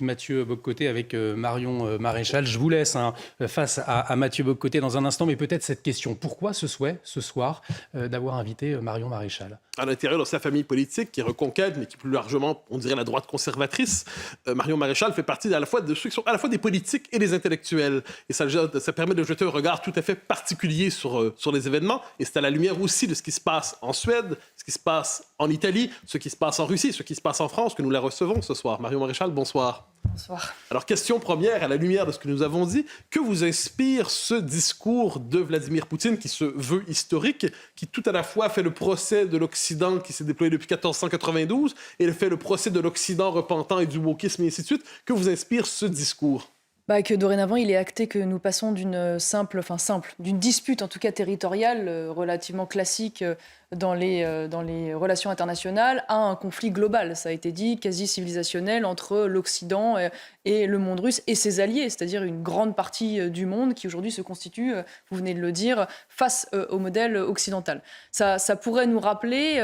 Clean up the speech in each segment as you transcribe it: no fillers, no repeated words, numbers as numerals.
Mathieu Bock-Côté avec Marion Maréchal. Je vous laisse face à Mathieu Bock-Côté dans un instant, mais peut-être cette question. Pourquoi ce souhait, ce soir, d'avoir invité Marion Maréchal? À l'intérieur de sa famille politique, qui est Reconquête, mais qui plus largement, on dirait la droite conservatrice, Marion Maréchal fait partie à la fois de ceux qui sont à la fois des politiques et des intellectuels. Et ça permet de jeter un regard tout à fait particulier sur les événements. Et c'est à la lumière aussi de ce qui se passe en Suède, ce qui se passe en Italie, ce qui se passe en Russie, ce qui se passe en France, que nous la recevons ce soir. Marion Maréchal, bonsoir. Bonsoir. Alors, question première, à la lumière de ce que nous avons dit, que vous inspire ce discours de Vladimir Poutine qui se veut historique, qui tout à la fois fait le procès de l'Occident qui s'est déployé depuis 1492 et fait le procès de l'Occident repentant et du wokisme et ainsi de suite? Que vous inspire ce discours? Que dorénavant, il est acté que nous passons d'une dispute, en tout cas territoriale, relativement classique dans les relations internationales, à un conflit global, ça a été dit, quasi civilisationnel, entre l'Occident et le monde russe et ses alliés, c'est-à-dire une grande partie du monde qui aujourd'hui se constitue, vous venez de le dire, face au modèle occidental. Ça pourrait nous rappeler,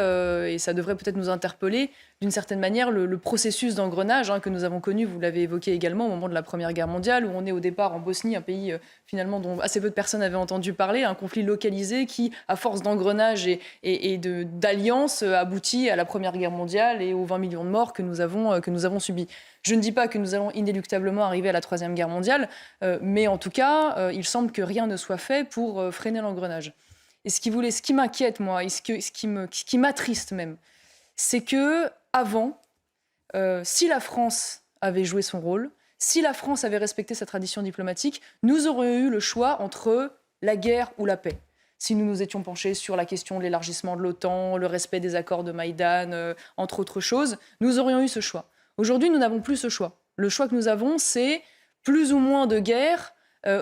et ça devrait peut-être nous interpeller, d'une certaine manière, le processus d'engrenage que nous avons connu, vous l'avez évoqué également, au moment de la Première Guerre mondiale, où on est au départ en Bosnie, un pays finalement dont assez peu de personnes avaient entendu parler, un conflit localisé qui, à force d'engrenage et d'alliances, aboutit à la Première Guerre mondiale et aux 20 millions de morts que nous avons subis. Je ne dis pas que nous allons inéluctablement arriver à la Troisième Guerre mondiale, mais en tout cas, il semble que rien ne soit fait pour freiner l'engrenage. Et ce qui m'inquiète, moi, et ce qui m'attriste même, c'est que avant, si la France avait joué son rôle, si la France avait respecté sa tradition diplomatique, nous aurions eu le choix entre la guerre ou la paix. Si nous nous étions penchés sur la question de l'élargissement de l'OTAN, le respect des accords de Maïdan, entre autres choses, nous aurions eu ce choix. Aujourd'hui, nous n'avons plus ce choix. Le choix que nous avons, c'est plus ou moins de guerre,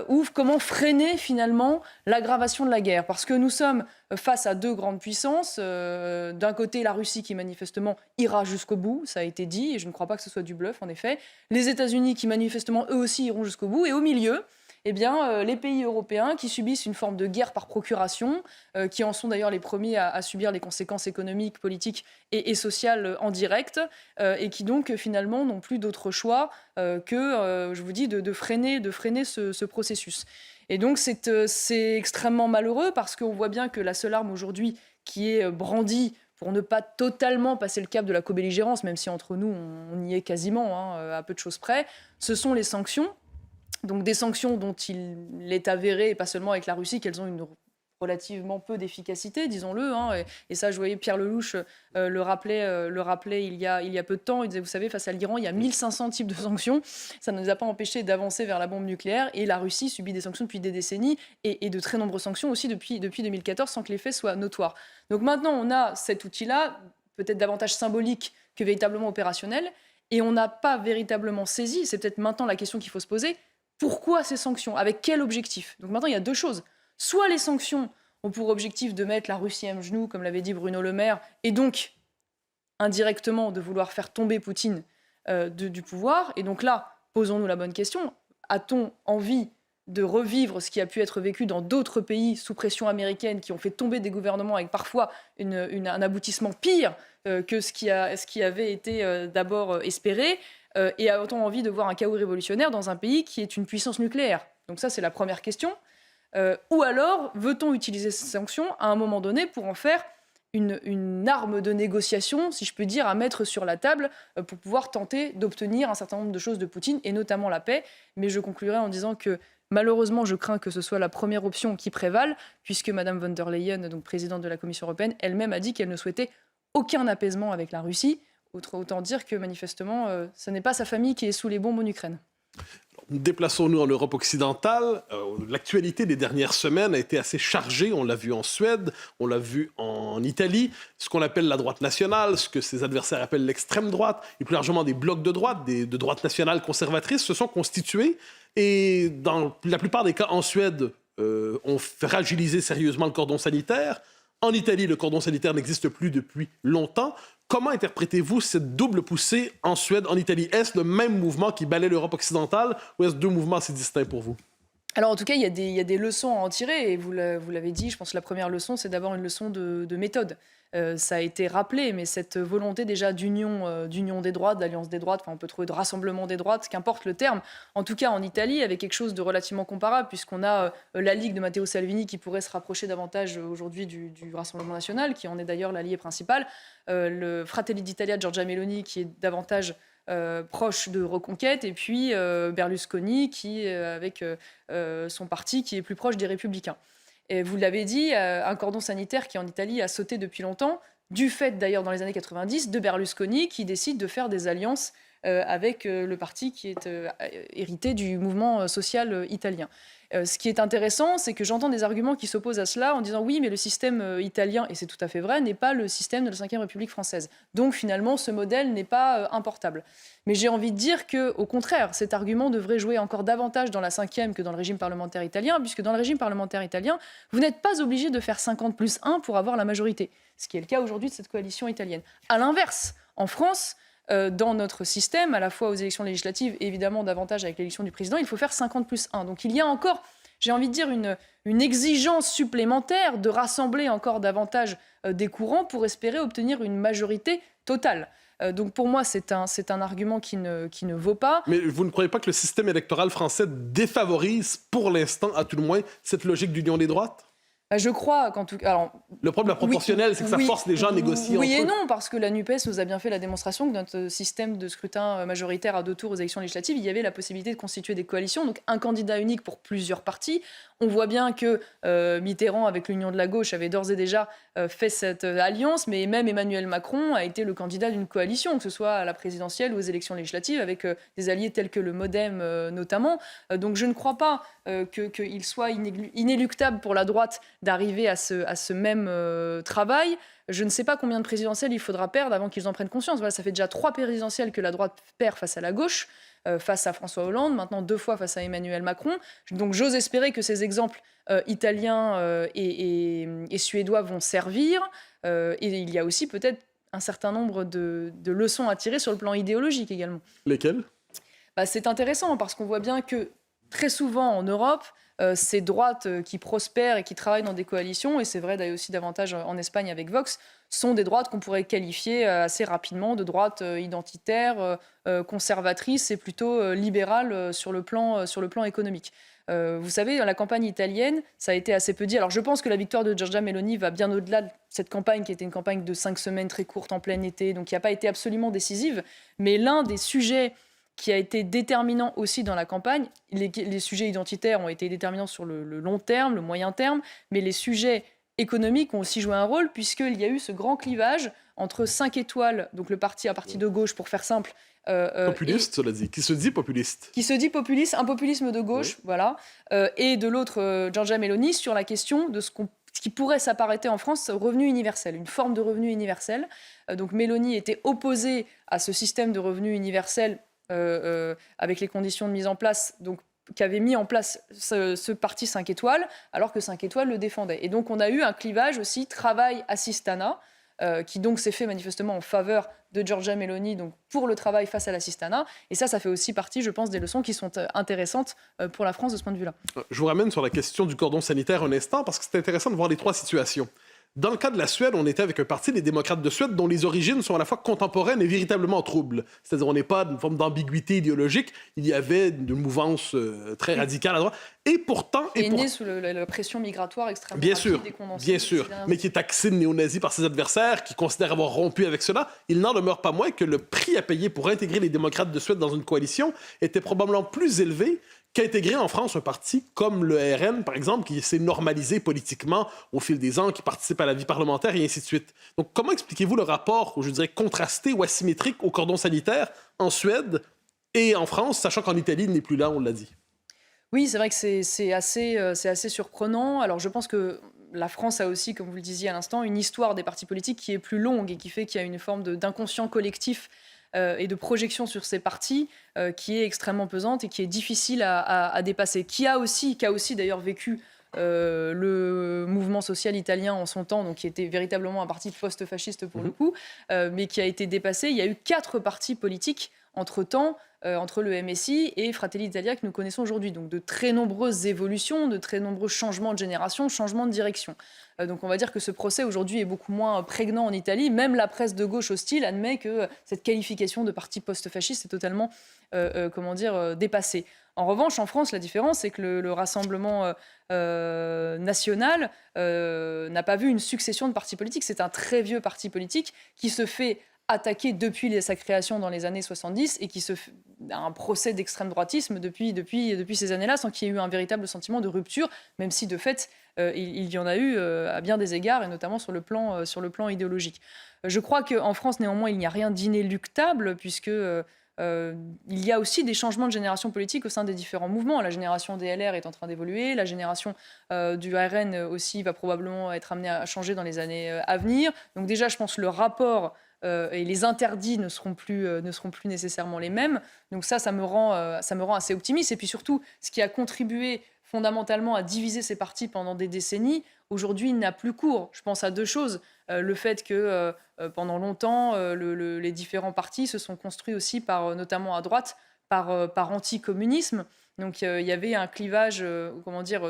ou comment freiner finalement l'aggravation de la guerre. Parce que nous sommes face à deux grandes puissances. D'un côté, la Russie qui manifestement ira jusqu'au bout, ça a été dit, et je ne crois pas que ce soit du bluff en effet. Les États-Unis qui manifestement eux aussi iront jusqu'au bout. Et au milieu, les pays européens qui subissent une forme de guerre par procuration, qui en sont d'ailleurs les premiers à subir les conséquences économiques, politiques et sociales en direct, et qui donc finalement n'ont plus d'autre choix que, je vous dis, de freiner ce processus. Et donc c'est extrêmement malheureux parce qu'on voit bien que la seule arme aujourd'hui qui est brandie pour ne pas totalement passer le cap de la co-belligérance, même si entre nous on y est quasiment, à peu de choses près, ce sont les sanctions. Donc des sanctions dont il est avéré, et pas seulement avec la Russie, qu'elles ont une relativement peu d'efficacité, disons-le. Et ça, je voyais Pierre Lelouch le rappelait il y a peu de temps. Il disait, vous savez, face à l'Iran, il y a 1500 types de sanctions. Ça ne nous a pas empêchés d'avancer vers la bombe nucléaire. Et la Russie subit des sanctions depuis des décennies et de très nombreuses sanctions aussi depuis 2014 sans que l'effet soit notoire. Donc maintenant, on a cet outil-là, peut-être davantage symbolique que véritablement opérationnel. Et on n'a pas véritablement saisi, c'est peut-être maintenant la question qu'il faut se poser, pourquoi ces sanctions? Avec quel objectif? Donc maintenant, il y a deux choses. Soit les sanctions ont pour objectif de mettre la Russie à genoux, comme l'avait dit Bruno Le Maire, et donc, indirectement, de vouloir faire tomber Poutine du pouvoir. Et donc là, posons-nous la bonne question. A-t-on envie de revivre ce qui a pu être vécu dans d'autres pays sous pression américaine qui ont fait tomber des gouvernements avec parfois un aboutissement pire que ce qui avait été d'abord espéré? Et a-t-on envie de voir un chaos révolutionnaire dans un pays qui est une puissance nucléaire? Donc ça, c'est la première question. Ou alors, veut-on utiliser ces sanctions à un moment donné pour en faire une arme de négociation, si je peux dire, à mettre sur la table pour pouvoir tenter d'obtenir un certain nombre de choses de Poutine, et notamment la paix? Mais je conclurai en disant que malheureusement, je crains que ce soit la première option qui prévale, puisque Mme von der Leyen, donc présidente de la Commission européenne, elle-même a dit qu'elle ne souhaitait aucun apaisement avec la Russie. Autant dire que manifestement, ce n'est pas sa famille qui est sous les bombes en Ukraine. Déplaçons-nous en Europe occidentale. L'actualité des dernières semaines a été assez chargée. On l'a vu en Suède, on l'a vu en Italie. Ce qu'on appelle la droite nationale, ce que ses adversaires appellent l'extrême droite, et plus largement des blocs de droite, de droite nationale conservatrice, se sont constitués. Et dans la plupart des cas, en Suède, on fragilisé sérieusement le cordon sanitaire. En Italie, le cordon sanitaire n'existe plus depuis longtemps. Comment interprétez-vous cette double poussée en Suède, en Italie? Est-ce le même mouvement qui balaie l'Europe occidentale ou est-ce deux mouvements assez distincts pour vous? Alors en tout cas, il y a des leçons à en tirer, et vous l'avez dit, je pense que la première leçon, c'est d'abord une leçon de méthode. Ça a été rappelé, mais cette volonté déjà d'union des droites, d'alliance des droites, enfin on peut trouver de rassemblement des droites, qu'importe le terme, en tout cas en Italie, avec quelque chose de relativement comparable, puisqu'on a la Ligue de Matteo Salvini qui pourrait se rapprocher davantage aujourd'hui du Rassemblement national, qui en est d'ailleurs l'allié principal, le Fratelli d'Italia de Giorgia Meloni qui est davantage proche de Reconquête, et puis Berlusconi qui, avec son parti, qui est plus proche des Républicains. Et vous l'avez dit, un cordon sanitaire qui en Italie a sauté depuis longtemps, du fait d'ailleurs dans les années 90 de Berlusconi qui décide de faire des alliances avec le parti qui est hérité du mouvement social italien. Ce qui est intéressant, c'est que j'entends des arguments qui s'opposent à cela en disant oui, mais le système italien, et c'est tout à fait vrai, n'est pas le système de la Ve République française. Donc finalement, ce modèle n'est pas importable. Mais j'ai envie de dire qu'au contraire, cet argument devrait jouer encore davantage dans la Ve que dans le régime parlementaire italien, puisque dans le régime parlementaire italien, vous n'êtes pas obligé de faire 50+1 pour avoir la majorité, ce qui est le cas aujourd'hui de cette coalition italienne. À l'inverse, en France, dans notre système, à la fois aux élections législatives et évidemment davantage avec l'élection du président, il faut faire 50+1. Donc il y a encore, j'ai envie de dire, une exigence supplémentaire de rassembler encore davantage des courants pour espérer obtenir une majorité totale. Donc pour moi, c'est un argument qui ne vaut pas. Mais vous ne croyez pas que le système électoral français défavorise, pour l'instant, à tout le moins, cette logique d'union des droites? Je crois qu'en tout cas... Alors, le problème de la proportionnelle, c'est que ça force les gens à négocier oui entre et eux. non, parce que la NUPES nous a bien fait la démonstration que notre système de scrutin majoritaire à 2 tours aux élections législatives, il y avait la possibilité de constituer des coalitions, donc un candidat unique pour plusieurs partis. On voit bien que Mitterrand, avec l'Union de la gauche, avait d'ores et déjà fait cette alliance, mais même Emmanuel Macron a été le candidat d'une coalition, que ce soit à la présidentielle ou aux élections législatives, avec des alliés tels que le MoDem notamment. Donc je ne crois pas qu'il soit inéluctable pour la droite d'arriver à ce même travail. Je ne sais pas combien de présidentielles il faudra perdre avant qu'ils en prennent conscience. Voilà, ça fait déjà 3 présidentielles que la droite perd face à la gauche, face à François Hollande, maintenant 2 fois face à Emmanuel Macron. Donc j'ose espérer que ces exemples italiens et suédois vont servir. Et il y a aussi peut-être un certain nombre de leçons à tirer sur le plan idéologique également. Lesquelles? C'est intéressant parce qu'on voit bien que très souvent en Europe, ces droites qui prospèrent et qui travaillent dans des coalitions, et c'est vrai d'ailleurs aussi davantage en Espagne avec Vox, sont des droites qu'on pourrait qualifier assez rapidement de droites identitaires, conservatrices et plutôt libérales sur le plan économique. Vous savez, dans la campagne italienne, ça a été assez peu dit. Alors je pense que la victoire de Giorgia Meloni va bien au-delà de cette campagne qui était une campagne de 5 semaines très courte en plein été, donc qui n'a pas été absolument décisive. Mais l'un des sujets qui a été déterminant aussi dans la campagne, les sujets identitaires ont été déterminants sur le long terme, le moyen terme, mais les sujets économiques ont aussi joué un rôle, puisqu'il y a eu ce grand clivage entre 5 étoiles, donc un parti de gauche pour faire simple. Populiste, cela dit. Qui se dit populiste. Qui se dit populiste, un populisme de gauche, oui. Voilà. Et de l'autre, Giorgia Meloni, sur la question de ce qui pourrait s'apparenter en France au revenu universel, une forme de revenu universel. Donc Meloni était opposée à ce système de revenu universel avec les conditions de mise en place, donc qu'avait mis en place ce parti 5 étoiles, alors que 5 étoiles le défendait. Et donc on a eu un clivage aussi travail-assistana, qui donc s'est fait manifestement en faveur de Giorgia Meloni, donc pour le travail face à l'assistanat. Et ça fait aussi partie, je pense, des leçons qui sont intéressantes pour la France de ce point de vue-là. Je vous ramène sur la question du cordon sanitaire un instant, parce que c'est intéressant de voir les 3 situations. Dans le cas de la Suède, on était avec un parti, les démocrates de Suède, dont les origines sont à la fois contemporaines et véritablement troubles. C'est-à-dire on n'est pas d'une forme d'ambiguïté idéologique, il y avait une mouvance très radicale à droite. Et pourtant... Et né sous la pression migratoire extrêmement bien rapide sûr, et condensée. Bien sûr, mais qui est taxé de néo-nazi par ses adversaires, qui considère avoir rompu avec cela. Il n'en demeure pas moins que le prix à payer pour intégrer les démocrates de Suède dans une coalition était probablement plus élevé qu'intégrer en France un parti comme le RN, par exemple, qui s'est normalisé politiquement au fil des ans, qui participe à la vie parlementaire et ainsi de suite. Donc, comment expliquez-vous le rapport, je dirais, contrasté ou asymétrique au cordon sanitaire en Suède et en France, sachant qu'en Italie, il n'est plus là, on l'a dit? Oui, c'est vrai que c'est assez surprenant. Alors, je pense que la France a aussi, comme vous le disiez à l'instant, une histoire des partis politiques qui est plus longue et qui fait qu'il y a une forme d'inconscient collectif et de projection sur ces partis qui est extrêmement pesante et qui est difficile à dépasser. Qui a aussi d'ailleurs vécu le mouvement social italien en son temps, donc qui était véritablement un parti post-fasciste pour le coup, mais qui a été dépassé. Il y a eu 4 partis politiques entre-temps, entre le MSI et Fratelli d'Italia que nous connaissons aujourd'hui. Donc de très nombreuses évolutions, de très nombreux changements de génération, changements de direction. Donc on va dire que ce procès aujourd'hui est beaucoup moins prégnant en Italie. Même la presse de gauche hostile admet que cette qualification de parti post-fasciste est totalement dépassée. En revanche, en France, la différence, c'est que le Rassemblement national n'a pas vu une succession de partis politiques. C'est un très vieux parti politique qui se fait attaqué depuis sa création dans les années 70 et qui a un procès d'extrême droitisme depuis ces années-là, sans qu'il y ait eu un véritable sentiment de rupture, même si de fait il y en a eu à bien des égards, et notamment sur le plan idéologique. Je crois qu'en France, néanmoins, il n'y a rien d'inéluctable, puisque il y a aussi des changements de génération politique au sein des différents mouvements. La génération des LR est en train d'évoluer, la génération du RN aussi va probablement être amenée à changer dans les années à venir. Donc déjà, je pense que le rapport et les interdits ne seront plus nécessairement les mêmes. Donc ça me rend assez optimiste. Et puis surtout, ce qui a contribué fondamentalement à diviser ces partis pendant des décennies, aujourd'hui n'a plus cours. Je pense à deux choses. Le fait que pendant longtemps, les différents partis se sont construits aussi, notamment à droite, par anticommunisme. Donc il y avait un clivage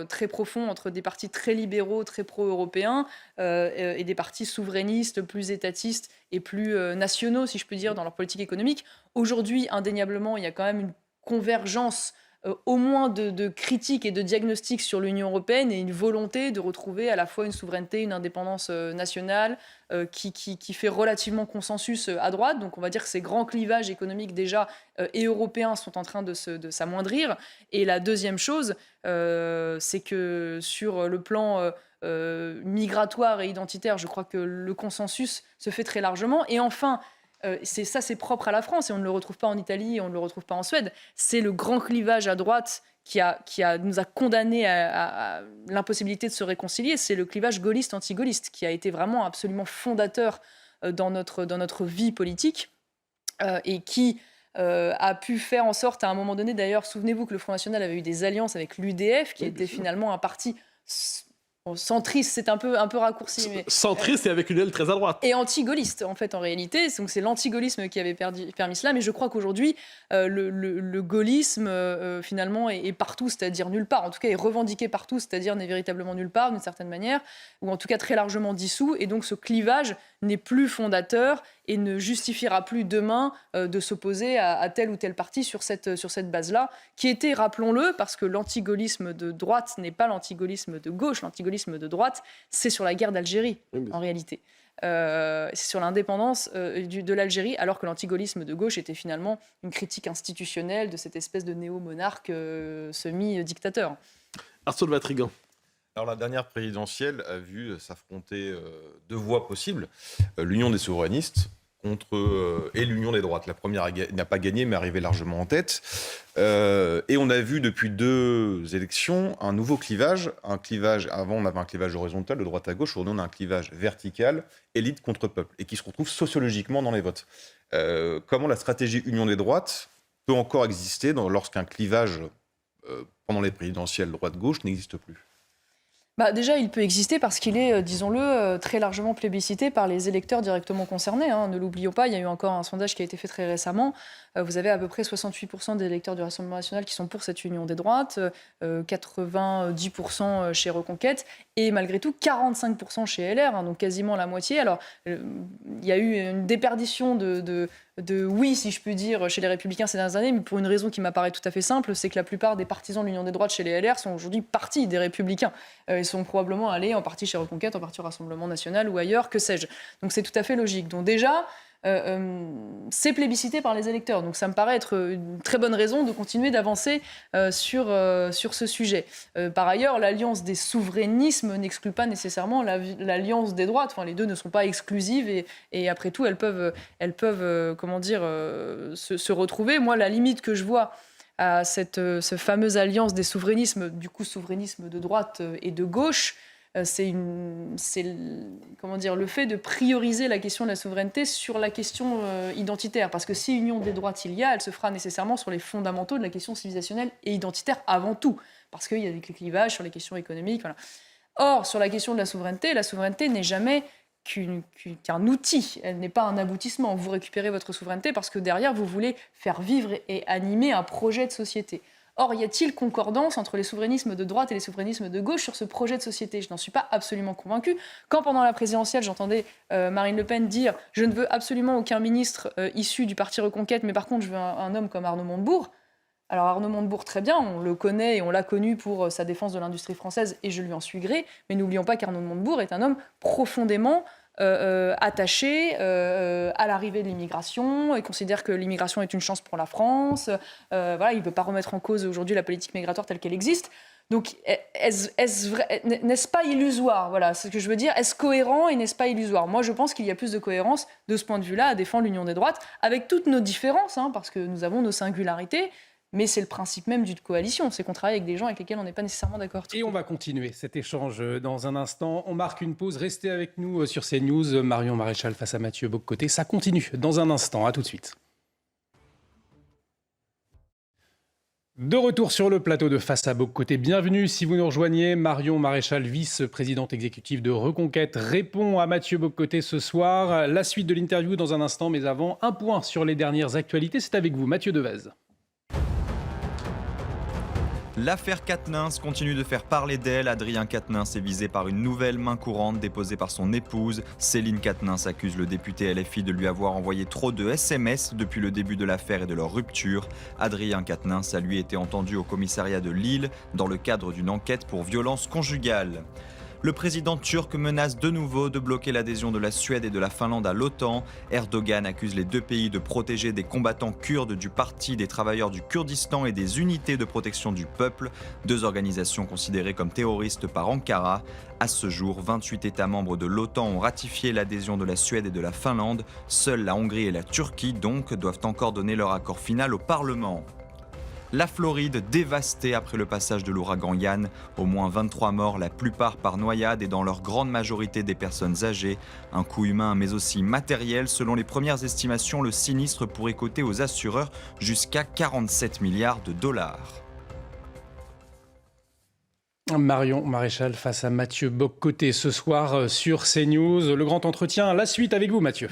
très profond entre des partis très libéraux, très pro-européens et des partis souverainistes, plus étatistes et plus nationaux, si je peux dire, dans leur politique économique. Aujourd'hui, indéniablement, il y a quand même une convergence au moins de critiques et de diagnostics sur l'Union européenne et une volonté de retrouver à la fois une souveraineté, une indépendance nationale qui fait relativement consensus à droite. Donc on va dire que ces grands clivages économiques déjà et européens sont en train de s'amoindrir. Et la deuxième chose, c'est que sur le plan migratoire et identitaire, je crois que le consensus se fait très largement. Et enfin, c'est propre à la France et on ne le retrouve pas en Italie, on ne le retrouve pas en Suède. C'est le grand clivage à droite qui nous a condamnés à l'impossibilité de se réconcilier. C'est le clivage gaulliste-anti-gaulliste qui a été vraiment absolument fondateur dans notre vie politique et qui a pu faire en sorte, à un moment donné, d'ailleurs, souvenez-vous que le Front National avait eu des alliances avec l'UDF, qui était finalement un parti centriste, c'est un peu raccourci. Mais, centriste et avec une aile très à droite. Et anti-gaulliste, en fait, en réalité. Donc c'est l'anti-gaullisme qui avait permis cela. Mais je crois qu'aujourd'hui, le gaullisme, finalement, est partout, c'est-à-dire nulle part. En tout cas, est revendiqué partout, c'est-à-dire n'est véritablement nulle part, d'une certaine manière, ou en tout cas très largement dissous. Et donc ce clivage n'est plus fondateur et ne justifiera plus demain de s'opposer à tel ou tel parti sur cette base-là, qui était, rappelons-le, parce que l'antigaullisme de droite n'est pas l'antigaullisme de gauche. L'antigaullisme de droite, c'est sur la guerre d'Algérie, en réalité. C'est sur l'indépendance de l'Algérie, alors que l'antigaullisme de gauche était finalement une critique institutionnelle de cette espèce de néo-monarque semi-dictateur. Arthur de Vatrigan. Alors la dernière présidentielle a vu s'affronter deux voies possibles. L'union des souverainistes et l'union des droites. La première n'a pas gagné, mais arrivée largement en tête. Et on a vu depuis deux élections un nouveau clivage. Avant, on avait un clivage horizontal de droite à gauche. Aujourd'hui, on a un clivage vertical, élite contre peuple, et qui se retrouve sociologiquement dans les votes. Comment la stratégie union des droites peut encore exister lorsqu'un clivage pendant les présidentielles droite-gauche n'existe plus ? Déjà, il peut exister parce qu'il est, disons-le, très largement plébiscité par les électeurs directement concernés. Ne l'oublions pas, il y a eu encore un sondage qui a été fait très récemment. Vous avez à peu près 68% des électeurs du Rassemblement national qui sont pour cette union des droites, 90% chez Reconquête et malgré tout 45% chez LR, donc quasiment la moitié. Alors, il y a eu une déperdition de oui, si je puis dire, chez les Républicains ces dernières années, mais pour une raison qui m'apparaît tout à fait simple, c'est que la plupart des partisans de l'union des droites chez les LR sont aujourd'hui partis des Républicains. Ils sont probablement allés en partie chez Reconquête, en partie au Rassemblement national ou ailleurs, que sais-je. Donc c'est tout à fait logique. Donc déjà, c'est plébiscité par les électeurs. Donc ça me paraît être une très bonne raison de continuer d'avancer sur ce sujet. Par ailleurs, l'alliance des souverainismes n'exclut pas nécessairement l'alliance des droites. Enfin, les deux ne sont pas exclusives et après tout, elles peuvent se retrouver. Moi, la limite que je vois à cette fameuse alliance des souverainismes, du coup souverainisme de droite et de gauche, c'est le fait de prioriser la question de la souveraineté sur la question identitaire. Parce que si union des droites il y a, elle se fera nécessairement sur les fondamentaux de la question civilisationnelle et identitaire avant tout. Parce qu'il y a des clivages sur les questions économiques. Voilà. Or, sur la question de la souveraineté n'est jamais qu'un outil, elle n'est pas un aboutissement. Vous récupérez votre souveraineté parce que derrière, vous voulez faire vivre et animer un projet de société. Or, y a-t-il concordance entre les souverainismes de droite et les souverainismes de gauche sur ce projet de société ? Je n'en suis pas absolument convaincue. Quand, pendant la présidentielle, j'entendais Marine Le Pen dire « Je ne veux absolument aucun ministre issu du parti Reconquête, mais par contre, je veux un homme comme Arnaud Montebourg », alors Arnaud Montebourg, très bien, on le connaît et on l'a connu pour sa défense de l'industrie française et je lui en suis gré, mais n'oublions pas qu'Arnaud Montebourg est un homme profondément attaché à l'arrivée de l'immigration et considère que l'immigration est une chance pour la France. Voilà, il ne peut pas remettre en cause aujourd'hui la politique migratoire telle qu'elle existe. Donc, n'est-ce pas illusoire ? Voilà, c'est ce que je veux dire. Est-ce cohérent et n'est-ce pas illusoire ? Moi, je pense qu'il y a plus de cohérence de ce point de vue-là à défendre l'union des droites, avec toutes nos différences, parce que nous avons nos singularités. Mais c'est le principe même d'une coalition, c'est qu'on travaille avec des gens avec lesquels on n'est pas nécessairement d'accord. Et on va continuer cet échange dans un instant. On marque une pause, restez avec nous sur CNews. Marion Maréchal face à Mathieu Bock-Côté, ça continue dans un instant, à tout de suite. De retour sur le plateau de Face à Bock-Côté, bienvenue si vous nous rejoignez. Marion Maréchal, vice-présidente exécutive de Reconquête, répond à Mathieu Bock-Côté ce soir. La suite de l'interview dans un instant, mais avant, un point sur les dernières actualités, c'est avec vous, Mathieu Devez. L'affaire Quatennens continue de faire parler d'elle. Adrien Quatennens est visé par une nouvelle main courante déposée par son épouse. Céline Quatennens accuse le député LFI de lui avoir envoyé trop de SMS depuis le début de l'affaire et de leur rupture. Adrien Quatennens a lui été entendu au commissariat de Lille dans le cadre d'une enquête pour violence conjugale. Le président turc menace de nouveau de bloquer l'adhésion de la Suède et de la Finlande à l'OTAN. Erdogan accuse les deux pays de protéger des combattants kurdes du Parti des travailleurs du Kurdistan et des unités de protection du peuple, deux organisations considérées comme terroristes par Ankara. À ce jour, 28 États membres de l'OTAN ont ratifié l'adhésion de la Suède et de la Finlande. Seules la Hongrie et la Turquie, donc, doivent encore donner leur accord final au Parlement. La Floride dévastée après le passage de l'ouragan Ian. Au moins 23 morts, la plupart par noyade et dans leur grande majorité des personnes âgées. Un coût humain mais aussi matériel. Selon les premières estimations, le sinistre pourrait coûter aux assureurs jusqu'à 47 milliards de dollars. Marion Maréchal face à Mathieu Bock-Côté ce soir sur CNews. Le grand entretien, la suite avec vous Mathieu.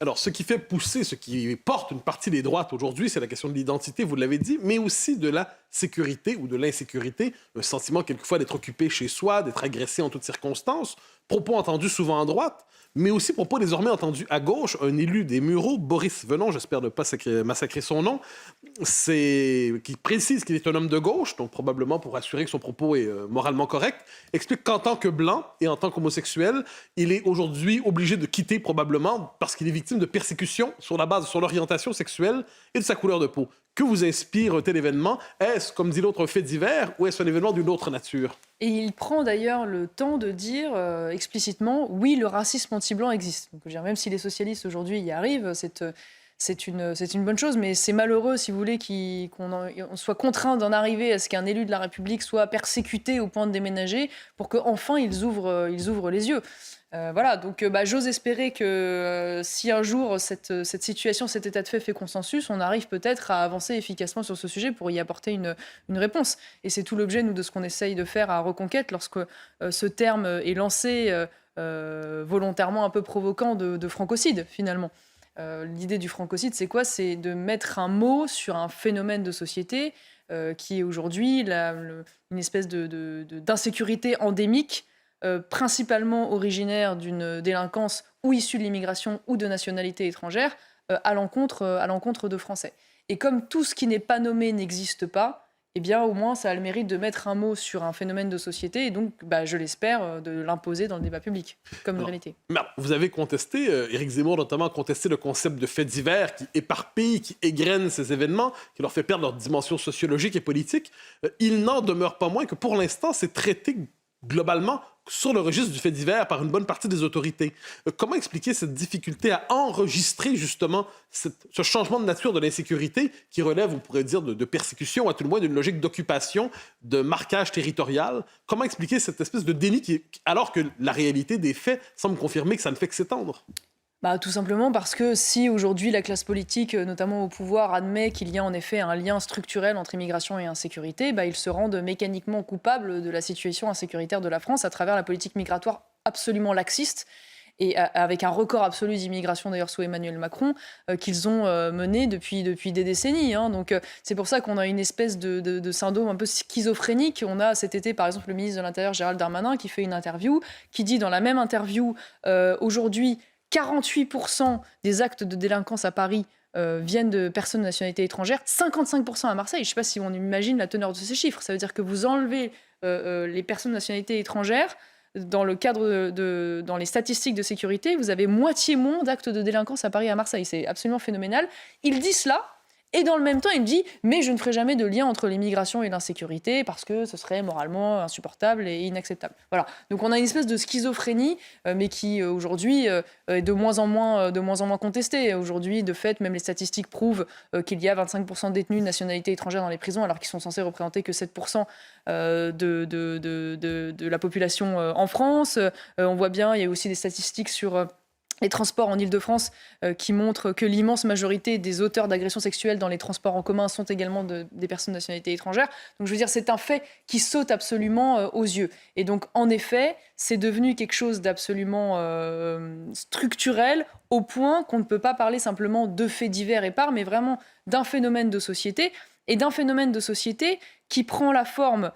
Alors, ce qui fait pousser, ce qui porte une partie des droites aujourd'hui, c'est la question de l'identité, vous l'avez dit, mais aussi de la sécurité ou de l'insécurité, le sentiment quelquefois d'être occupé chez soi, d'être agressé en toutes circonstances, propos entendus souvent à droite, mais aussi propos désormais entendus à gauche. Un élu des Mureaux, Boris Venon, j'espère ne pas massacrer son nom, qui précise qu'il est un homme de gauche, donc probablement pour assurer que son propos est moralement correct, explique qu'en tant que blanc et en tant qu'homosexuel, il est aujourd'hui obligé de quitter probablement parce qu'il est victime de persécutions sur la base de son orientation sexuelle et de sa couleur de peau. Que vous inspire un tel événement ? Est-ce, comme dit l'autre, un fait divers ou est-ce un événement d'une autre nature ? Et il prend d'ailleurs le temps de dire explicitement « oui, le racisme anti-blanc existe ». Donc, même si les socialistes aujourd'hui y arrivent, c'est une bonne chose, mais c'est malheureux, si vous voulez, qu'on soit contraint d'en arriver à ce qu'un élu de la République soit persécuté au point de déménager pour qu'enfin ils ouvrent les yeux. Voilà, donc j'ose espérer que si un jour cette situation, cet état de fait consensus, on arrive peut-être à avancer efficacement sur ce sujet pour y apporter une réponse. Et c'est tout l'objet, nous, de ce qu'on essaye de faire à Reconquête lorsque ce terme est lancé volontairement un peu provoquant de francocide, finalement. L'idée du francocide, c'est quoi ? C'est de mettre un mot sur un phénomène de société qui est aujourd'hui une espèce d'insécurité endémique, principalement originaire d'une délinquance ou issue de l'immigration ou de nationalité étrangère, à l'encontre de Français. Et comme tout ce qui n'est pas nommé n'existe pas, eh bien, au moins, ça a le mérite de mettre un mot sur un phénomène de société et donc, je l'espère, de l'imposer dans le débat public, comme une réalité. Mais vous avez contesté, Éric Zemmour notamment a contesté le concept de fait divers qui éparpille, qui égrène ces événements, qui leur fait perdre leur dimension sociologique et politique. Il n'en demeure pas moins que pour l'instant, c'est traité globalement sur le registre du fait divers par une bonne partie des autorités. Comment expliquer cette difficulté à enregistrer justement ce changement de nature de l'insécurité qui relève, on pourrait dire, de persécution, à tout le moins d'une logique d'occupation, de marquage territorial? Comment expliquer cette espèce de déni alors que la réalité des faits semble confirmer que ça ne fait que s'étendre? Tout simplement parce que si aujourd'hui la classe politique, notamment au pouvoir, admet qu'il y a en effet un lien structurel entre immigration et insécurité, ils se rendent mécaniquement coupables de la situation insécuritaire de la France à travers la politique migratoire absolument laxiste et avec un record absolu d'immigration d'ailleurs sous Emmanuel Macron, qu'ils ont mené depuis des décennies. Hein. Donc c'est pour ça qu'on a une espèce de syndrome un peu schizophrénique. On a cet été par exemple le ministre de l'Intérieur Gérald Darmanin qui fait une interview, qui dit dans la même interview aujourd'hui 48% des actes de délinquance à Paris viennent de personnes de nationalité étrangère, 55% à Marseille. Je ne sais pas si on imagine la teneur de ces chiffres. Ça veut dire que vous enlevez les personnes de nationalité étrangère, dans le cadre dans les statistiques de sécurité, vous avez moitié moins d'actes de délinquance à Paris et à Marseille. C'est absolument phénoménal. Il dit cela, et dans le même temps, il dit « mais je ne ferai jamais de lien entre l'immigration et l'insécurité parce que ce serait moralement insupportable et inacceptable ». Voilà. Donc on a une espèce de schizophrénie, mais qui aujourd'hui est de moins en moins contestée. Aujourd'hui, de fait, même les statistiques prouvent qu'il y a 25% de détenus de nationalité étrangère dans les prisons, alors qu'ils sont censés représenter que 7% de la population en France. On voit bien, il y a aussi des statistiques sur les transports en Île-de-France qui montrent que l'immense majorité des auteurs d'agressions sexuelles dans les transports en commun sont également des personnes de nationalité étrangère. Donc je veux dire, c'est un fait qui saute absolument aux yeux. Et donc en effet, c'est devenu quelque chose d'absolument structurel au point qu'on ne peut pas parler simplement de faits divers épars, mais vraiment d'un phénomène de société, et d'un phénomène de société qui prend la forme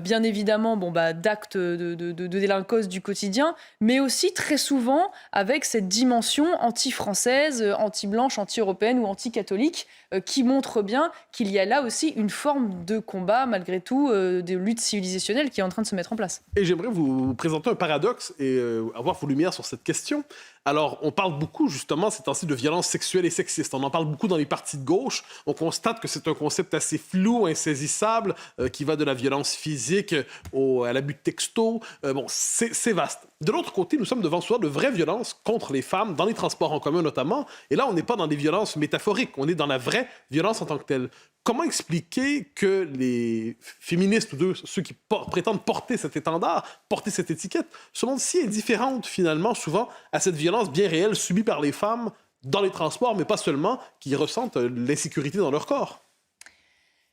bien évidemment d'actes de délinquance du quotidien, mais aussi très souvent avec cette dimension anti-française, anti-blanche, anti-européenne ou anti-catholique qui montre bien qu'il y a là aussi une forme de combat, malgré tout, de lutte civilisationnelle qui est en train de se mettre en place. Et j'aimerais vous présenter un paradoxe et avoir vos lumières sur cette question. Alors, on parle beaucoup, justement, ces temps-ci, de violence sexuelle et sexiste. On en parle beaucoup dans les partis de gauche. On constate que c'est un concept assez flou, insaisissable, qui va de la violence physique à l'abus de texto. Bon, c'est vaste. De l'autre côté, nous sommes devant souvent de vraies violences contre les femmes, dans les transports en commun notamment. Et là, on n'est pas dans des violences métaphoriques. On est dans la vraie violence en tant que telle. Comment expliquer que les féministes ou ceux qui prétendent porter cet étendard, porter cette étiquette, se montrent si indifférentes finalement souvent à cette violence bien réelle subie par les femmes dans les transports, mais pas seulement, qui ressentent l'insécurité dans leur corps?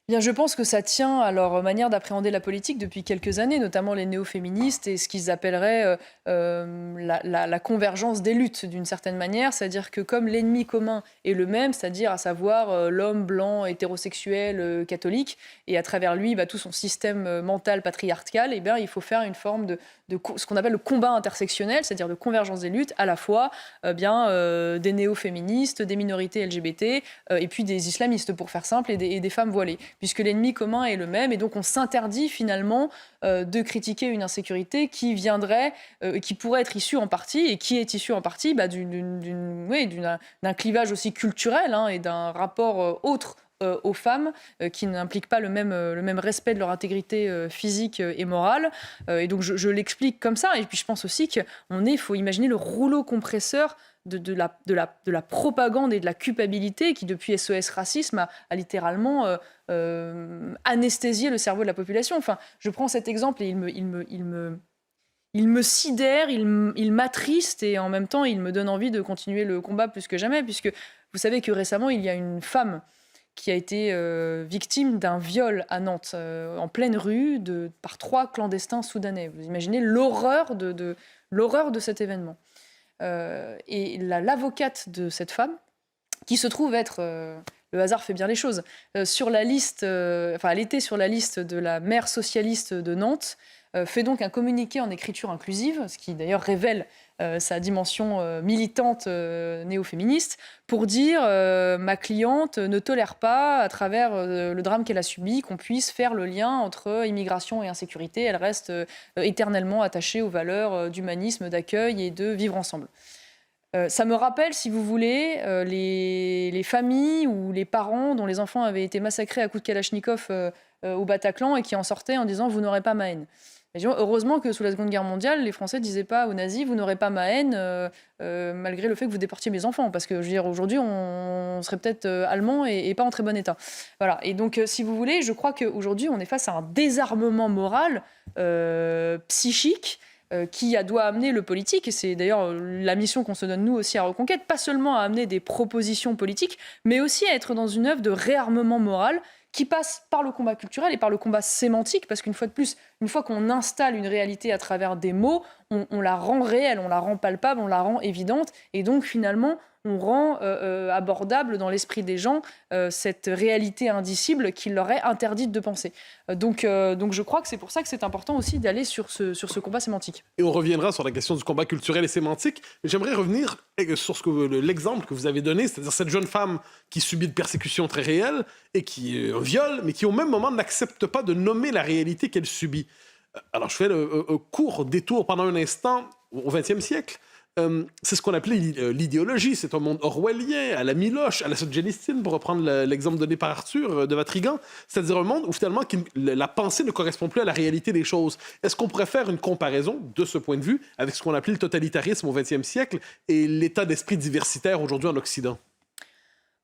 Bien, je pense que ça tient à leur manière d'appréhender la politique depuis quelques années, notamment les néo-féministes et ce qu'ils appelleraient la convergence des luttes d'une certaine manière, c'est-à-dire que comme l'ennemi commun est le même, c'est-à-dire à savoir l'homme blanc, hétérosexuel, catholique, et à travers lui tout son système mental patriarcal, eh bien, il faut faire une forme de ce qu'on appelle le combat intersectionnel, c'est-à-dire de convergence des luttes, à la fois des néo-féministes, des minorités LGBT, et puis des islamistes, pour faire simple, et des femmes voilées, puisque l'ennemi commun est le même, et donc on s'interdit finalement de critiquer une insécurité qui viendrait, qui pourrait être issue en partie, et qui est issue en partie d'un clivage aussi culturel et d'un rapport autre aux femmes qui n'impliquent pas le même respect de leur intégrité physique et morale. Et donc je l'explique comme ça. Et puis je pense aussi qu'il faut imaginer le rouleau compresseur de la propagande et de la culpabilité qui, depuis SOS Racisme, a littéralement anesthésié le cerveau de la population. Enfin, je prends cet exemple et il me sidère, il m'attriste et en même temps, il me donne envie de continuer le combat plus que jamais, puisque vous savez que récemment, il y a une femme qui a été victime d'un viol à Nantes, en pleine rue, par 3 clandestins soudanais. Vous imaginez l'horreur de cet événement. Et l'avocate de cette femme, qui se trouve être, le hasard fait bien les choses, sur la liste, elle était sur la liste de la maire socialiste de Nantes, fait donc un communiqué en écriture inclusive, ce qui d'ailleurs révèle sa dimension militante néo-féministe, pour dire ma cliente ne tolère pas, à travers le drame qu'elle a subi, qu'on puisse faire le lien entre immigration et insécurité. Elle reste éternellement attachée aux valeurs d'humanisme, d'accueil et de vivre ensemble. Ça me rappelle, si vous voulez, les familles ou les parents dont les enfants avaient été massacrés à coups de Kalachnikov au Bataclan et qui en sortaient en disant « vous n'aurez pas ma haine ». Heureusement que sous la Seconde Guerre mondiale, les Français ne disaient pas aux nazis « vous n'aurez pas ma haine », malgré le fait que vous déportiez mes enfants. Parce que, je veux dire, aujourd'hui, on serait peut-être allemand et pas en très bon état. Voilà. Et donc, si vous voulez, je crois qu'aujourd'hui, on est face à un désarmement moral, psychique, qui doit amener le politique, et c'est d'ailleurs la mission qu'on se donne nous aussi à Reconquête, pas seulement à amener des propositions politiques, mais aussi à être dans une œuvre de réarmement moral qui passe par le combat culturel et par le combat sémantique, parce qu'une fois de plus, une fois qu'on installe une réalité à travers des mots, on la rend réelle, on la rend palpable, on la rend évidente, et donc finalement, on rend abordable dans l'esprit des gens cette réalité indicible qu'il leur est interdite de penser. Donc je crois que c'est pour ça que c'est important aussi d'aller sur ce combat sémantique. Et on reviendra sur la question du combat culturel et sémantique. Mais j'aimerais revenir sur l'exemple que vous avez donné, c'est-à-dire cette jeune femme qui subit de persécutions très réelles et qui viole, mais qui au même moment n'accepte pas de nommer la réalité qu'elle subit. Alors je fais un court détour pendant un instant au XXe siècle. C'est ce qu'on appelait l'idéologie. C'est un monde orwellien, à la Miloche, à la Solzhenitsyn, pour reprendre l'exemple donné par Arthur de Vatrigan. C'est-à-dire un monde où finalement la pensée ne correspond plus à la réalité des choses. Est-ce qu'on pourrait faire une comparaison de ce point de vue avec ce qu'on appelait le totalitarisme au XXe siècle et l'état d'esprit diversitaire aujourd'hui en Occident?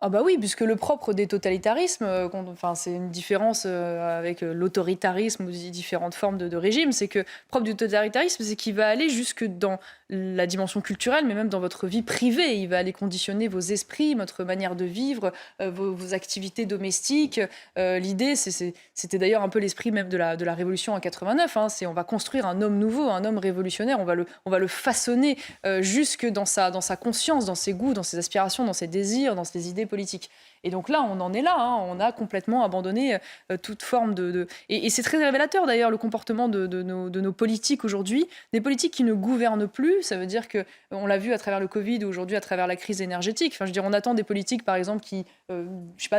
Ah bah oui, puisque le propre des totalitarismes, c'est une différence avec l'autoritarisme ou différentes formes de régime, c'est que le propre du totalitarisme, c'est qu'il va aller jusque dans la dimension culturelle, mais même dans votre vie privée. Il va aller conditionner vos esprits, votre manière de vivre, vos activités domestiques. L'idée, c'était d'ailleurs un peu l'esprit même de la révolution en 89. C'est on va construire un homme nouveau, un homme révolutionnaire. On va le façonner jusque dans sa conscience, dans ses goûts, dans ses aspirations, dans ses désirs, dans ses idées politiques. Et donc là, on en est là. On a complètement abandonné toute forme Et c'est très révélateur d'ailleurs le comportement de nos politiques aujourd'hui. Des politiques qui ne gouvernent plus. Ça veut dire qu'on l'a vu à travers le Covid ou aujourd'hui à travers la crise énergétique. Enfin, je veux dire, on attend des politiques, par exemple, qui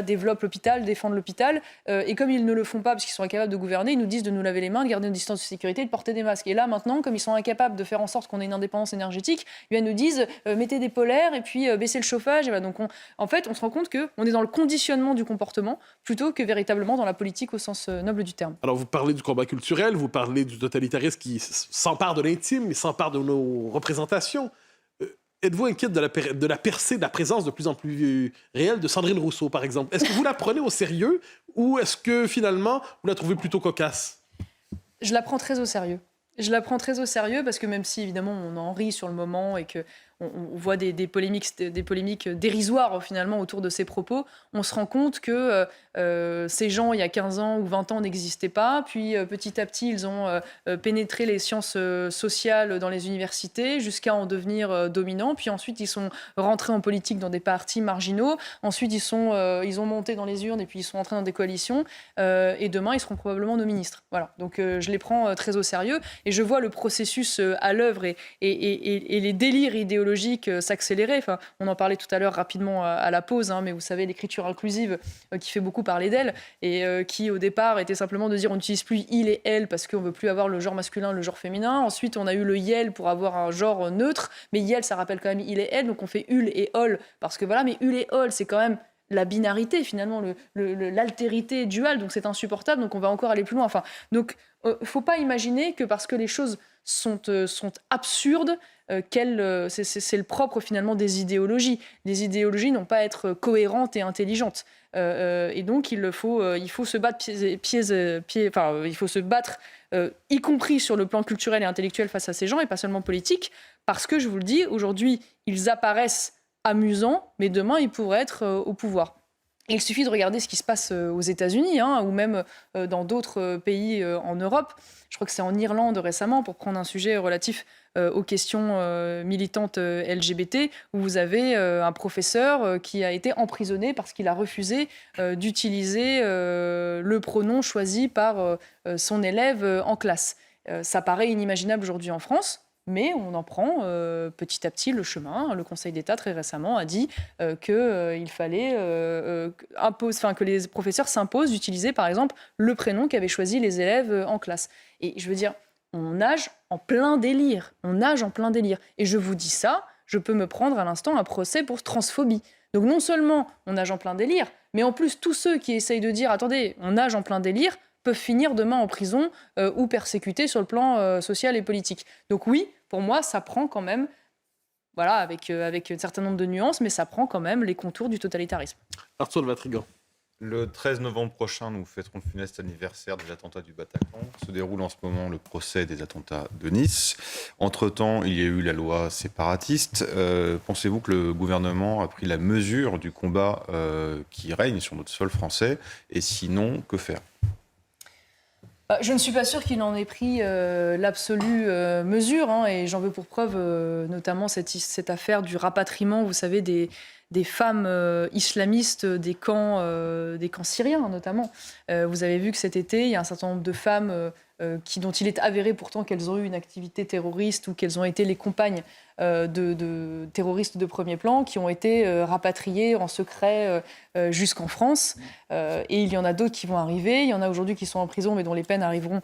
développent l'hôpital, défendent l'hôpital. Et comme ils ne le font pas parce qu'ils sont incapables de gouverner, ils nous disent de nous laver les mains, de garder une distance de sécurité, de porter des masques. Et là, maintenant, comme ils sont incapables de faire en sorte qu'on ait une indépendance énergétique, ils nous disent mettez des polaires et puis baissez le chauffage. Et voilà. Donc, en fait, on se rend compte qu'on est dans le conditionnement du comportement plutôt que véritablement dans la politique au sens noble du terme. Alors, vous parlez du combat culturel, vous parlez du totalitarisme qui s'empare de l'intime, il s'empare de nos représentations. Êtes-vous inquiète de la percée, de la présence de plus en plus réelle de Sandrine Rousseau, par exemple? Est-ce que vous la prenez au sérieux ou est-ce que, finalement, vous la trouvez plutôt cocasse? Je la prends très au sérieux. Je la prends très au sérieux parce que même si, évidemment, on en rit sur le moment et que on voit des polémiques dérisoires finalement autour de ces propos, on se rend compte que ces gens, il y a 15 ans ou 20 ans, n'existaient pas. Puis petit à petit, ils ont pénétré les sciences sociales dans les universités jusqu'à en devenir dominants. Puis ensuite, ils sont rentrés en politique dans des partis marginaux. Ensuite, ils ont monté dans les urnes et puis ils sont entrés dans des coalitions. Et demain, ils seront probablement nos ministres. Voilà. Donc je les prends très au sérieux et je vois le processus à l'œuvre et les délires idéologiques s'accélérer. Enfin, on en parlait tout à l'heure rapidement à la pause, mais vous savez, l'écriture inclusive qui fait beaucoup parler d'elle et qui, au départ, était simplement de dire on n'utilise plus il et elle parce qu'on ne veut plus avoir le genre masculin, le genre féminin. Ensuite, on a eu le yel pour avoir un genre neutre, mais yel, ça rappelle quand même il et elle, donc on fait ul et ol parce que voilà, mais ul et ol, c'est quand même la binarité, finalement, l'altérité duale, donc c'est insupportable, donc on va encore aller plus loin. Enfin, donc, faut pas imaginer que parce que les choses sont absurdes, c'est le propre finalement des idéologies. Les idéologies n'ont pas à être cohérentes et intelligentes. Et donc il faut se battre il faut se battre y compris sur le plan culturel et intellectuel face à ces gens et pas seulement politique, parce que je vous le dis, aujourd'hui ils apparaissent amusants, mais demain ils pourraient être au pouvoir. Il suffit de regarder ce qui se passe aux États-Unis ou même dans d'autres pays en Europe. Je crois que c'est en Irlande récemment, pour prendre un sujet relatif aux questions militantes LGBT, où vous avez un professeur qui a été emprisonné parce qu'il a refusé d'utiliser le pronom choisi par son élève en classe. Ça paraît inimaginable aujourd'hui en France. Mais on en prend petit à petit le chemin. Le Conseil d'État, très récemment, a dit qu'il fallait que les professeurs s'imposent d'utiliser, par exemple, le prénom qu'avaient choisi les élèves en classe. Et je veux dire, on nage en plein délire. Et je vous dis ça, je peux me prendre à l'instant un procès pour transphobie. Donc non seulement on nage en plein délire, mais en plus, tous ceux qui essayent de dire « Attendez, on nage en plein délire », peuvent finir demain en prison ou persécutés sur le plan social et politique. Donc oui, pour moi, ça prend quand même, voilà, avec un certain nombre de nuances, mais ça prend quand même les contours du totalitarisme. Arthur de Vatrigan. Le 13 novembre prochain, nous fêterons le funeste anniversaire des attentats du Bataclan. Se déroule en ce moment le procès des attentats de Nice. Entre-temps, il y a eu la loi séparatiste. Pensez-vous que le gouvernement a pris la mesure du combat qui règne sur notre sol français? Et sinon, que faire? Je ne suis pas sûre qu'il en ait pris l'absolue mesure, hein, et j'en veux pour preuve notamment cette affaire du rapatriement, vous savez, des femmes islamistes des camps syriens notamment. Vous avez vu que cet été, il y a un certain nombre de femmes dont il est avéré pourtant qu'elles ont eu une activité terroriste ou qu'elles ont été les compagnes de terroristes de premier plan, qui ont été rapatriées en secret jusqu'en France. Et il y en a d'autres qui vont arriver. Il y en a aujourd'hui qui sont en prison, mais dont les peines arriveront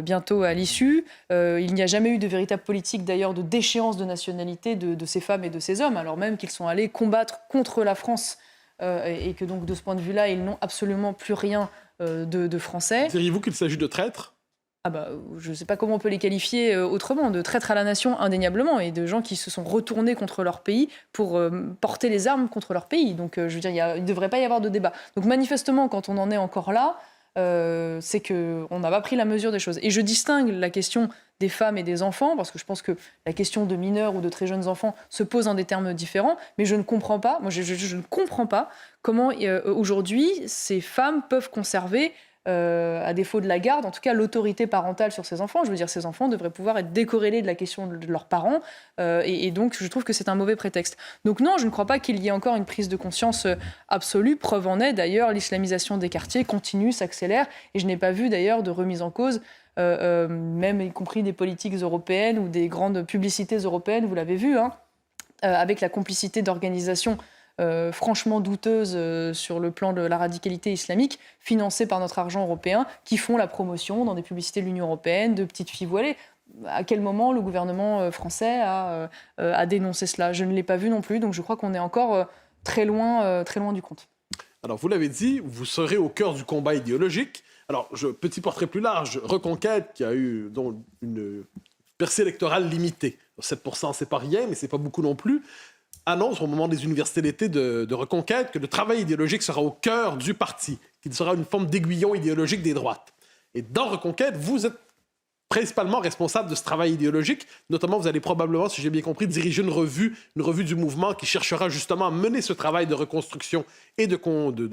bientôt à l'issue. Il n'y a jamais eu de véritable politique, d'ailleurs, de déchéance de nationalité de ces femmes et de ces hommes, alors même qu'ils sont allés combattre contre la France et que donc, de ce point de vue-là, ils n'ont absolument plus rien de français. Diriez-vous qu'il s'agit de traîtres? Je ne sais pas comment on peut les qualifier autrement, de traîtres à la nation indéniablement, et de gens qui se sont retournés contre leur pays pour porter les armes contre leur pays. Donc je veux dire, il ne devrait pas y avoir de débat. Donc manifestement, quand on en est encore là, c'est qu'on n'a pas pris la mesure des choses. Et je distingue la question des femmes et des enfants, parce que je pense que la question de mineurs ou de très jeunes enfants se pose en des termes différents, mais je ne comprends pas, je ne comprends pas comment aujourd'hui ces femmes peuvent conserver à défaut de la garde, en tout cas l'autorité parentale sur ces enfants. Je veux dire, ces enfants devraient pouvoir être décorrélés de la question de leurs parents, et donc je trouve que c'est un mauvais prétexte. Donc non, je ne crois pas qu'il y ait encore une prise de conscience absolue. Preuve en est d'ailleurs, l'islamisation des quartiers continue, s'accélère, et je n'ai pas vu d'ailleurs de remise en cause, même y compris des politiques européennes ou des grandes publicités européennes, vous l'avez vu, hein, avec la complicité d'organisations franchement douteuses sur le plan de la radicalité islamique, financées par notre argent européen, qui font la promotion dans des publicités de l'Union européenne de petites filles voilées. À quel moment le gouvernement français a dénoncé cela? Je ne l'ai pas vu non plus, donc je crois qu'on est encore très loin du compte. Alors, vous l'avez dit, vous serez au cœur du combat idéologique. Alors, petit portrait plus large, Reconquête, qui a eu donc une percée électorale limitée. 7%, c'est pas rien, mais c'est pas beaucoup non plus. Annonce au moment des universités d'été de Reconquête que le travail idéologique sera au cœur du parti, qu'il sera une forme d'aiguillon idéologique des droites. Et dans Reconquête, vous êtes principalement responsable de ce travail idéologique. Notamment, vous allez probablement, si j'ai bien compris, diriger une revue du mouvement qui cherchera justement à mener ce travail de reconstruction et de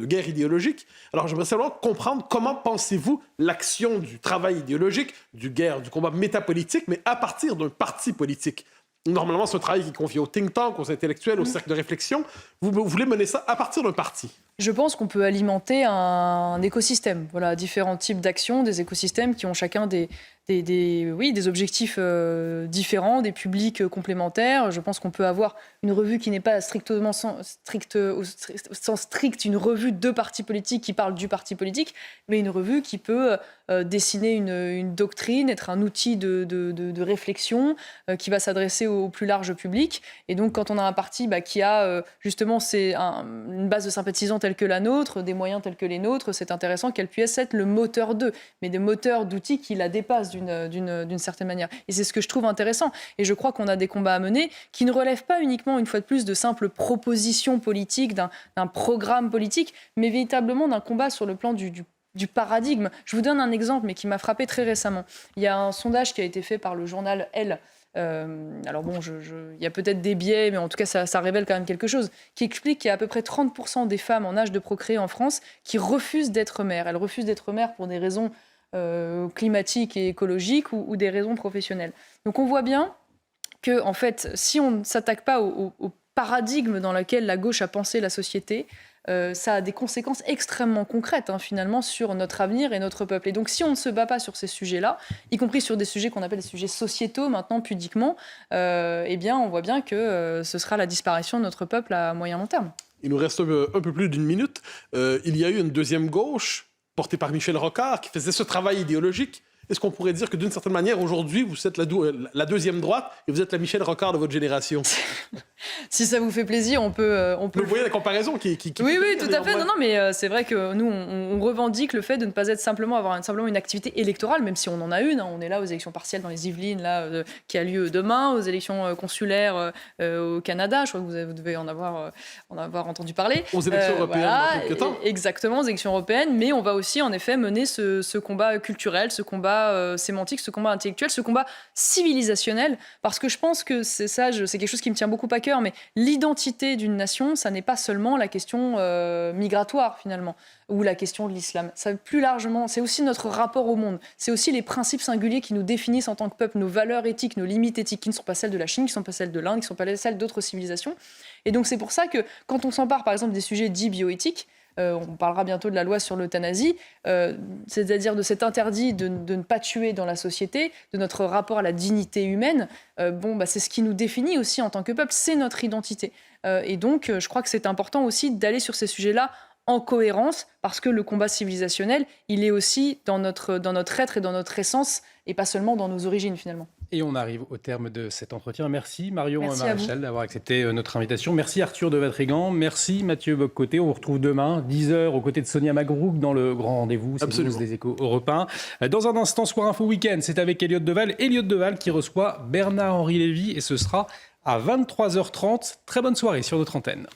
guerre idéologique. Alors, j'aimerais simplement comprendre comment pensez-vous l'action du travail idéologique, du combat métapolitique, mais à partir d'un parti politique. Normalement, c'est un travail qui est confié aux think tanks, aux intellectuels, aux cercles de réflexion. Vous voulez mener ça à partir d'un parti? Je pense qu'on peut alimenter un écosystème. Voilà, différents types d'actions, des écosystèmes qui ont chacun des objectifs différents, des publics complémentaires. Je pense qu'on peut avoir une revue qui n'est pas au sens strict une revue de partis politiques qui parle du parti politique, mais une revue qui peut dessiner une doctrine, être un outil de réflexion qui va s'adresser au plus large public. Et donc, quand on a un parti qui a justement une base de sympathisants telle que la nôtre, des moyens tels que les nôtres, c'est intéressant qu'elle puisse être le moteur d'eux, mais des moteurs d'outils qui la dépassent d'une certaine manière. Et c'est ce que je trouve intéressant. Et je crois qu'on a des combats à mener qui ne relèvent pas uniquement, une fois de plus, de simples propositions politiques, d'un programme politique, mais véritablement d'un combat sur le plan du paradigme. Je vous donne un exemple, mais qui m'a frappé très récemment. Il y a un sondage qui a été fait par le journal Elle. Alors bon, il y a peut-être des biais, mais en tout cas, ça révèle quand même quelque chose, qui explique qu'il y a à peu près 30% des femmes en âge de procréer en France qui refusent d'être mères. Elles refusent d'être mères pour des raisons climatiques et écologiques ou des raisons professionnelles. Donc on voit bien que, en fait, si on ne s'attaque pas au paradigme dans lequel la gauche a pensé la société, ça a des conséquences extrêmement concrètes, finalement, sur notre avenir et notre peuple. Et donc, si on ne se bat pas sur ces sujets-là, y compris sur des sujets qu'on appelle des sujets sociétaux, maintenant, pudiquement, eh bien, on voit bien que ce sera la disparition de notre peuple à moyen long terme. Il nous reste un peu plus d'une minute. Il y a eu une deuxième gauche, portée par Michel Rocard, qui faisait ce travail idéologique. Est-ce qu'on pourrait dire que d'une certaine manière, aujourd'hui, vous êtes la deuxième droite et vous êtes la Michel Rocard de votre génération? Si ça vous fait plaisir, on peut. Vous voyez la comparaison qui Oui, tout à fait. Non, mais c'est vrai que nous, on revendique le fait de ne pas être avoir simplement une activité électorale, même si on en a une. Hein. On est là aux élections partielles dans les Yvelines, là, qui a lieu demain, aux élections consulaires au Canada. Je crois que vous devez en avoir entendu parler. Aux élections européennes dans quelques temps. Exactement, aux élections européennes. Mais on va aussi, en effet, mener ce combat culturel, ce combat sémantique, ce combat intellectuel, ce combat civilisationnel. Parce que je pense que c'est quelque chose qui me tient beaucoup à cœur. Mais l'identité d'une nation, ça n'est pas seulement la question migratoire, finalement, ou la question de l'islam. Ça, plus largement, c'est aussi notre rapport au monde. C'est aussi les principes singuliers qui nous définissent en tant que peuple, nos valeurs éthiques, nos limites éthiques, qui ne sont pas celles de la Chine, qui ne sont pas celles de l'Inde, qui ne sont pas celles d'autres civilisations. Et donc, c'est pour ça que quand on s'empare, par exemple, des sujets dits bioéthiques, on parlera bientôt de la loi sur l'euthanasie, c'est-à-dire de cet interdit de ne pas tuer dans la société, de notre rapport à la dignité humaine. C'est ce qui nous définit aussi en tant que peuple, c'est notre identité. Et donc, je crois que c'est important aussi d'aller sur ces sujets-là en cohérence, parce que le combat civilisationnel, il est aussi dans notre être et dans notre essence, et pas seulement dans nos origines, finalement. Et on arrive au terme de cet entretien. Merci Marion Maréchal d'avoir accepté notre invitation. Merci Arthur de Vatrigan. Merci Mathieu Bock-Côté. On vous retrouve demain, 10h, aux côtés de Sonia Mabrouk dans le grand rendez-vous. C'est des Échos Europe 1. Dans un instant, Soir Info Week-end, c'est avec Elliot Deval. Elliot Deval qui reçoit Bernard-Henri Lévy et ce sera à 23h30. Très bonne soirée sur notre antenne.